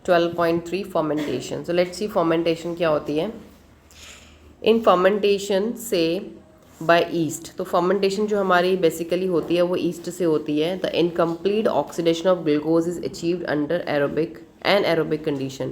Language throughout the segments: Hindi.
12.3 fermentation. So let's see fermentation क्या होती है। इन फर्मेंटेशन से बाय ईस्ट, तो फर्मेंटेशन जो हमारी बेसिकली होती है वो ईस्ट से होती है। The incomplete oxidation of glucose is achieved under aerobic condition.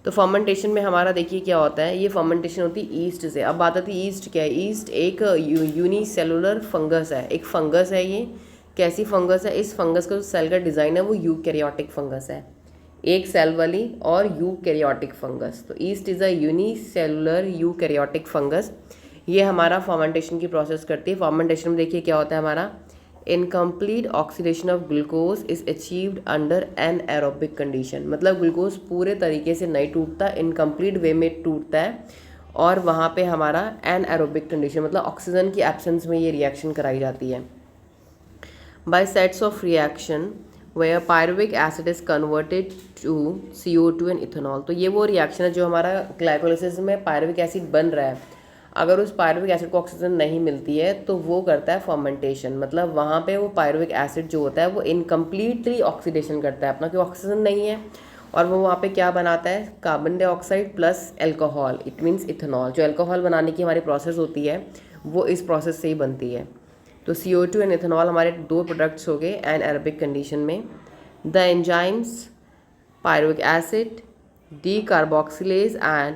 तो फर्मेंटेशन में हमारा देखिए क्या होता है, ये फर्मेंटेशन होती है ईस्ट से। अब बात आती है ईस्ट क्या है। ईस्ट एक यूनिसेलुलर फंगस है, एक फंगस है। ये कैसी फंगस है, इस फंगस का जो सेल का डिज़ाइन है वो यूकैरियोटिक फंगस है, एक सेल वाली और यूकैरियोटिक फंगस। तो east is a unicellular eukaryotic fungus. ये हमारा फर्मेंटेशन की प्रोसेस करती है। फर्मेंटेशन में देखिए क्या होता है हमारा, incomplete oxidation of glucose is achieved under anaerobic condition. मतलब ग्लूकोज पूरे तरीके से नहीं टूटता, इनकम्प्लीट वे में टूटता है, और वहाँ पे हमारा एन एरोबिक कंडीशन मतलब ऑक्सीजन की एब्सेंस में ये रिएक्शन कराई जाती है। By sets of reaction where pyruvic acid is converted to CO2 and ethanol। तो ये वो रिएक्शन है जो हमारा ग्लाइकोलाइसिस में पायरुविक एसिड बन रहा है। अगर उस पायरुविक एसिड को ऑक्सीजन नहीं मिलती है तो वो करता है फर्मेंटेशन। मतलब वहाँ पे वो पायरुविक एसिड जो होता है वो इनकम्प्लीटली ऑक्सीडेशन करता है अपना, क्योंकि ऑक्सीजन नहीं है, और वो वहाँ पे क्या बनाता है, carbon dioxide plus alcohol, it means ethanol. जो एल्कोहल बनाने की हमारी प्रोसेस होती है वो इस प्रोसेस से ही बनती है। तो CO2 एंड इथेनॉल हमारे दो प्रोडक्ट्स हो गए एन एरोबिक कंडीशन में। The enzymes pyruvic acid, D carboxylase and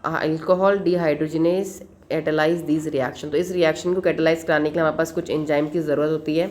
alcohol dehydrogenase catalyse these reaction. तो इस रिएक्शन को कैटेलाइज कराने के लिए हमारे पास कुछ एंजाइम की ज़रूरत होती है।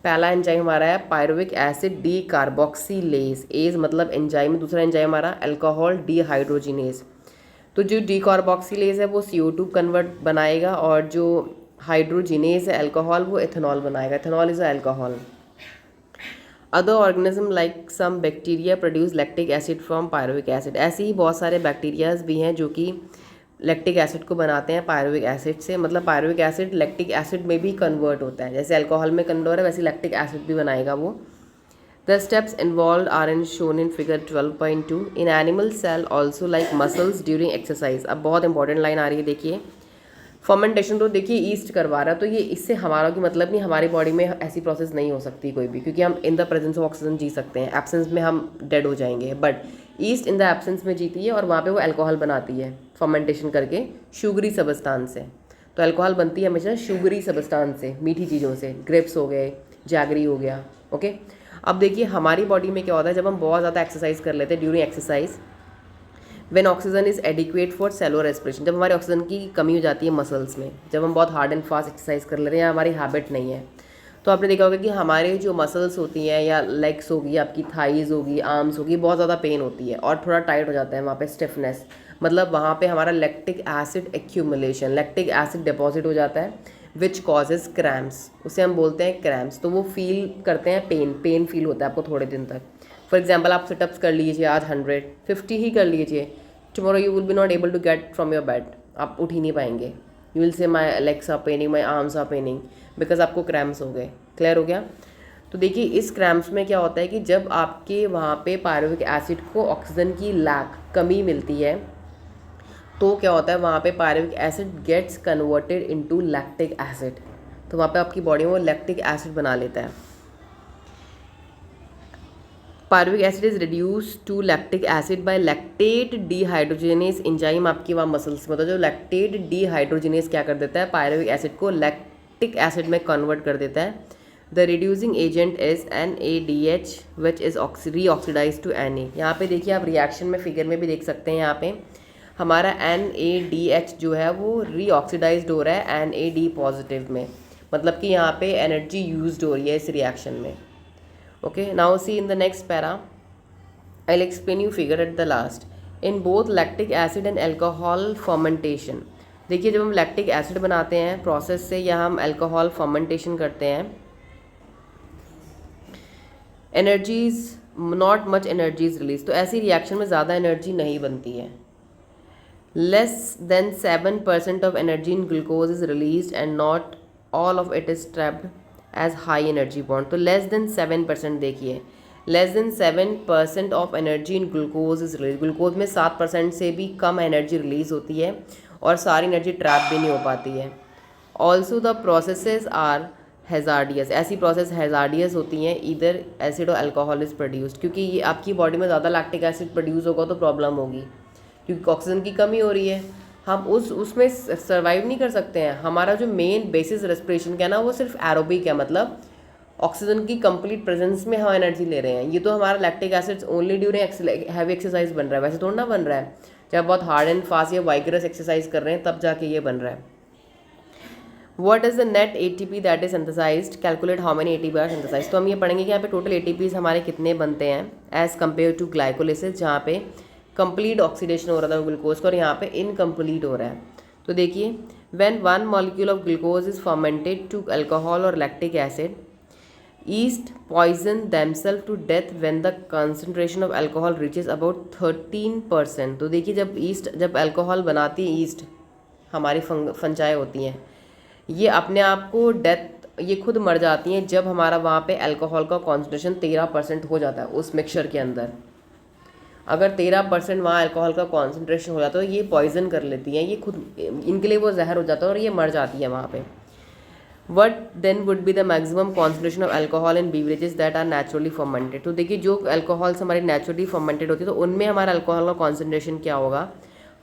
पहला एंजाइम हमारा है पायरुविक एसिड डी कार्बोक्सिलेज, एज मतलब एंजाइम। दूसरा एंजाइम हमारा अल्कोहल डीहाइड्रोजिनेज। तो जो डी कार्बोक्सिलेज है वो CO2 कन्वर्ट बनाएगा, और जो हाइड्रोजिनेज है अल्कोहल वो एथेनॉल बनाएगा। Ethanol is alcohol. Other organism like some bacteria produce lactic acid from pyruvic acid. ऐसे ही बहुत सारे बैक्टीरियाज भी हैं जो कि लैक्टिक एसिड को बनाते हैं पायरुविक एसिड से। मतलब पायरुविक एसिड लैक्टिक एसिड में भी कन्वर्ट होता है, जैसे अल्कोहल में कन्वर्ट है वैसे लैक्टिक एसिड भी बनाएगा वो। The steps involve are in shown in figure 12.2। In animal cell also like muscles during exercise. अब बहुत इंपॉर्टेंट लाइन आ रही है, देखिए। फर्मेंटेशन तो देखिए ईस्ट करवा रहा है, तो ये इससे हमारा की मतलब नहीं, हमारी बॉडी में ऐसी प्रोसेस नहीं हो सकती कोई भी, क्योंकि हम in the presence of oxygen जी सकते हैं, एब्सेंस में हम डेड हो जाएंगे। But yeast in the absence में जीती है और वहाँ पे वो अल्कोहल बनाती है फर्मेंटेशन करके शुगरी सबस्टांस से। तो अल्कोहल बनती है हमेशा शुगरी सबस्टांस से, मीठी चीज़ों से। ग्रेप्स हो गए, जैगरी हो गया, ओके। अब देखिए हमारी बॉडी में क्या होता है, जब हम बहुत ज़्यादा एक्सरसाइज कर लेते हैं during exercise, when oxygen is adequate for cellular respiration, जब हमारे ऑक्सीजन की कमी हो जाती है मसल्स में, जब हम बहुत हार्ड एंड फास्ट एक्सरसाइज कर लेते हैं या हमारी हैबिट नहीं है, तो आपने देखा होगा कि हमारे जो मसल्स होती हैं या लेग्स होगी, आपकी थाइज होगी, आर्म्स होगी, बहुत ज़्यादा पेन होती है और थोड़ा टाइट हो जाता है वहाँ पे, स्टिफनेस। मतलब वहाँ पे हमारा lactic acid accumulation, lactic acid deposit हो जाता है, विच कॉजेज क्रैम्प्स, उसे हम बोलते हैं क्रैम्प्स। तो वो फील करते हैं, पेन फील होता है आपको थोड़े दिन तक। फॉर एग्जाम्पल आप सिटअप्स कर लीजिए आज 150 ही कर लीजिए, tomorrow you will be not able to get from your bed, आप उठ ही नहीं पाएंगे। You will say my legs are paining, my arms are paining, because आपको क्रैम्प्स हो गए। क्लियर हो गया। तो देखिए इस क्रैम्प्स में क्या होता है कि जब आपके वहाँ पे पायरुविक एसिड को ऑक्सीजन की कमी मिलती है, तो क्या होता है वहाँ पे pyruvic acid gets converted into lactic acid. तो वहाँ पे आपकी बॉडी में वो लैक्टिक एसिड बना लेता है। Pyruvic acid is reduce to lactic acid by lactate dehydrogenase enzyme. आपकी वहाँ मसल्स में, तो जो लैक्टेट डीहाइड्रोजिनेज क्या कर देता है, पायरुविक एसिड को लैक्टिक एसिड में कन्वर्ट कर देता है। The reducing agent is NADH which is reoxidise to Na। यहाँ पे देखिए आप रिएक्शन में फिगर में भी देख सकते हैं, यहाँ पे हमारा NADH जो है वो रीऑक्सीडाइज्ड हो रहा है NAD पॉजिटिव में, मतलब कि यहाँ पे एनर्जी यूज्ड हो रही है इस रिएक्शन में। Okay, now see in the next para, I'll explain you figure at the last. In both lactic acid and alcohol fermentation, देखिए जब हम लैक्टिक एसिड बनाते हैं प्रोसेस से या हम अल्कोहल फर्मेंटेशन करते हैं, energies not much energies release. तो ऐसी रिएक्शन में ज़्यादा एनर्जी नहीं बनती है। Less than 7% of energy in glucose is release and not all of it is trapped as high energy bond. तो लेस देन 7%, देखिए less than 7% of energy in glucose is release. Glucose में 7% से भी कम एनर्जी रिलीज होती है और सारी एनर्जी ट्रैप भी नहीं हो पाती है। Also the processes are hazardous, ऐसी प्रोसेस हैज़ार्डियस होती हैं इधर एसिड और अल्कोहल इज़ प्रोड्यूस्ड, क्योंकि ये आपकी बॉडी में ज़्यादा लैक्टिक एसिड प्रोड्यूस होगा तो प्रॉब्लम होगी, क्योंकि ऑक्सीजन की कमी हो रही है, हम उसमें सर्वाइव नहीं कर सकते हैं। हमारा जो मेन बेसिस रेस्पिरेशन का है ना वो सिर्फ एरोबिक है, मतलब ऑक्सीजन की कंप्लीट प्रेजेंस में हम एनर्जी ले रहे हैं। ये तो हमारा lactic acid only during heavy exercise बन रहा है, वैसे थोड़ा ना बन रहा है, जब बहुत हार्ड एंड फास्ट या वाइगरस एक्सरसाइज कर रहे हैं तब जाके ये बन रहा है। What is the net ATP that is synthesized? Calculate how many ATP are synthesized. तो हम ये पढ़ेंगे कि यहाँ पे टोटल ATPs हमारे कितने बनते हैं एज कम्पेयर टू ग्लाइकोलिसिस, जहाँ पे कंप्लीट ऑक्सीडेशन हो रहा था ग्लूकोज का और यहाँ पे इनकम्प्लीट हो रहा है। तो देखिए, when one molecule of glucose is fermented to alcohol और lactic acid, yeast poison themselves to death when the concentration of alcohol reaches about 13%। तो देखिए, जब अल्कोहल बनाती है ईस्ट, हमारी फंजाएँ होती हैं, ये अपने आप को ये खुद मर जाती हैं जब हमारा वहाँ पे अल्कोहल का कॉन्सेंट्रेशन 13% हो जाता है उस मिक्सचर के अंदर। अगर 13% वहाँ अल्कोहल का कॉन्सेंट्रेशन हो जाता है तो ये पॉइजन कर लेती हैं, ये खुद इनके लिए वो जहर हो जाता है और ये मर जाती है वहाँ पे। What then would be the maximum concentration of alcohol in beverages that are naturally fermented. तो देखिए, जो अल्कोहल्स हमारी नेचुरली फर्मेंटेड होती है तो उनमें हमारा अल्कोहल का कॉन्सेंट्रेशन क्या होगा।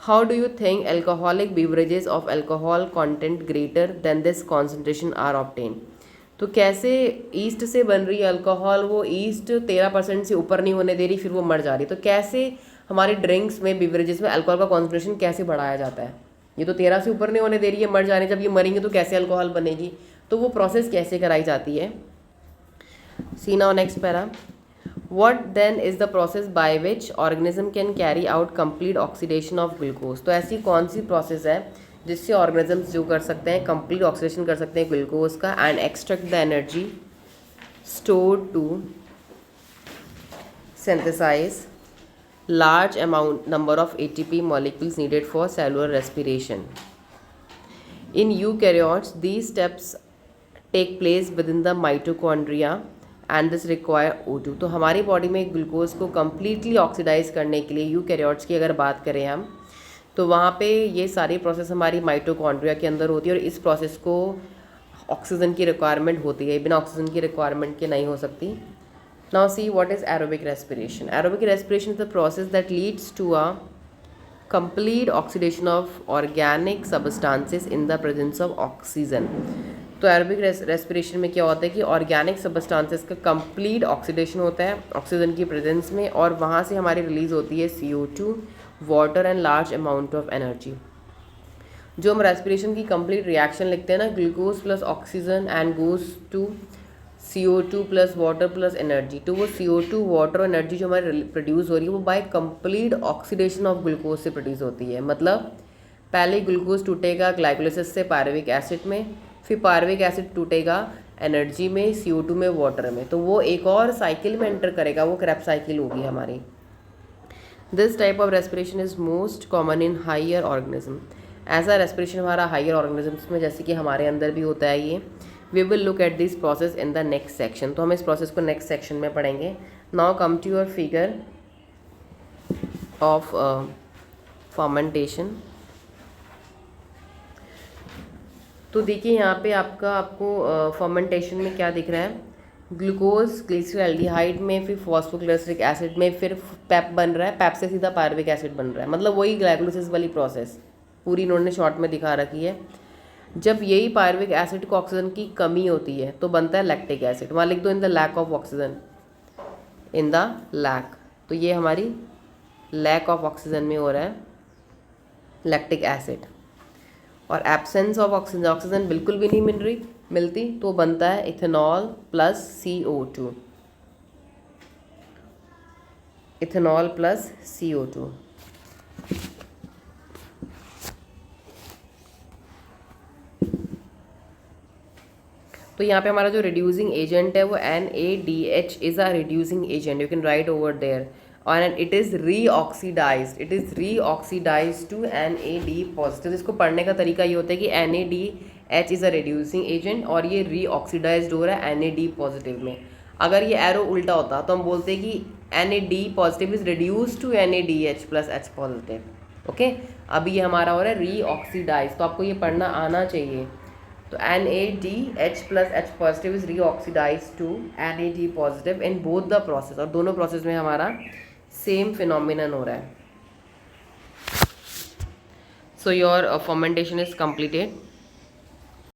How do you think alcoholic beverages of alcohol content greater than this concentration are obtained? तो कैसे ईस्ट से बन रही है अल्कोहल, वो ईस्ट 13% से ऊपर नहीं होने दे रही, फिर वो मर जा रही, तो कैसे हमारे ड्रिंक्स में बिवरेजेस में अल्कोहल का कॉन्सेंट्रेशन कैसे बढ़ाया जाता है। ये तो 13 से ऊपर नहीं होने दे रही है, मर जा रही है, जब ये मरेंगे तो कैसे अल्कोहल बनेगी, तो वो प्रोसेस कैसे कराई जाती है। See now next para. What then is the process by which organism can carry out complete oxidation of glucose? तो ऐसी कौन सी प्रोसेस है जिससे ऑर्गेनिजम्स जो कर सकते हैं कंप्लीट ऑक्सीडेशन कर सकते हैं ग्लूकोज का and extract the energy stored to synthesize large amount number of ATP molecules needed for cellular respiration. In eukaryotes, these steps take place within the mitochondria and this require O2. तो हमारी बॉडी में ग्लूकोज को कम्प्लीटली ऑक्सीडाइज करने के लिए यूकैरियोट्स की अगर बात करें हम, तो वहाँ पे ये सारी प्रोसेस हमारी माइटोकॉन्ड्रिया के अंदर होती है और इस प्रोसेस को ऑक्सीजन की रिक्वायरमेंट होती है, बिना ऑक्सीजन की रिक्वायरमेंट के नहीं हो सकती। Now see what is aerobic respiration. Aerobic respiration is the process that leads to a complete oxidation of organic substances in the presence of oxygen. तो एरोबिक रेस्पिरेशन में क्या होता है कि ऑर्गेनिक सबस्टांसेस का कंप्लीट ऑक्सीडेशन होता है ऑक्सीजन की प्रेजेंस में और वहाँ से हमारी रिलीज होती है CO2, water and large amount of energy. जो हम रेस्पिरेशन की कंप्लीट रिएक्शन लिखते हैं ना, glucose plus oxygen and goes to CO2 plus water plus energy, तो वो CO2 वाटर और एनर्जी जो हमारी प्रोड्यूस हो रही है वो by complete oxidation of glucose से प्रोड्यूस होती है। मतलब पहले ग्लूकोज टूटेगा ग्लाइकोलिसिस से पायरुविक एसिड में, फिर पायरुविक एसिड टूटेगा एनर्जी में, CO2 में, वाटर में, तो वो एक और साइकिल में एंटर करेगा, वो क्रैप साइकिल होगी हमारी। This type of respiration is most common in higher organism. ऐसा रेस्पिरेशन हमारा हायर ऑर्गेनिजम्स में जैसे कि हमारे अंदर भी होता है ये। We will look at this process in the next section, तो हम इस प्रोसेस को नेक्स्ट सेक्शन में पढ़ेंगे। Now come to your figure of fermentation. तो देखिए यहाँ पे आपको फर्मेंटेशन में क्या दिख रहा है, ग्लूकोज ग्लिसरॉल्डिहाइड में, फिर फॉस्फोग्लिसरिक एसिड में, फिर पैप बन रहा है, पैप से सीधा पायरुविक एसिड बन रहा है, मतलब वही ग्लाइकोलिसिस वाली प्रोसेस पूरी इन्होंने शॉर्ट में दिखा रखी है। जब यही पायरुविक एसिड को ऑक्सीजन की कमी होती है तो बनता है लैक्टिक एसिड, वहाँ लिख दो in the lack of oxygen, in the lack, तो ये हमारी लैक ऑफ ऑक्सीजन में हो रहा है लैक्टिक एसिड। और एब्सेंस ऑफ ऑक्सीजन बिल्कुल भी नहीं मिलती तो बनता है ethanol plus CO2, ethanol plus CO2। तो यहाँ पे हमारा जो रिड्यूसिंग एजेंट है वो NADH is a reducing agent, you can write over there, और it is reoxidised, it is reoxidised to NAD positive. इसको पढ़ने का तरीका ये होता है कि NADH is a reducing agent और ये रीऑक्सीडाइज्ड हो रहा है NAD पॉजिटिव में। अगर ये एरो उल्टा होता तो हम बोलते हैं कि NAD positive is reduce to NADH plus H positive. Okay, अभी ये हमारा हो रहा है रीऑक्सीडाइज, तो आपको ये पढ़ना आना चाहिए। तो NaDH plus H positive is reoxidized to NAD positive in both the process, और दोनों प्रोसेस में हमारा सेम फिनोमिनन हो रहा है. So your fermentation is completed.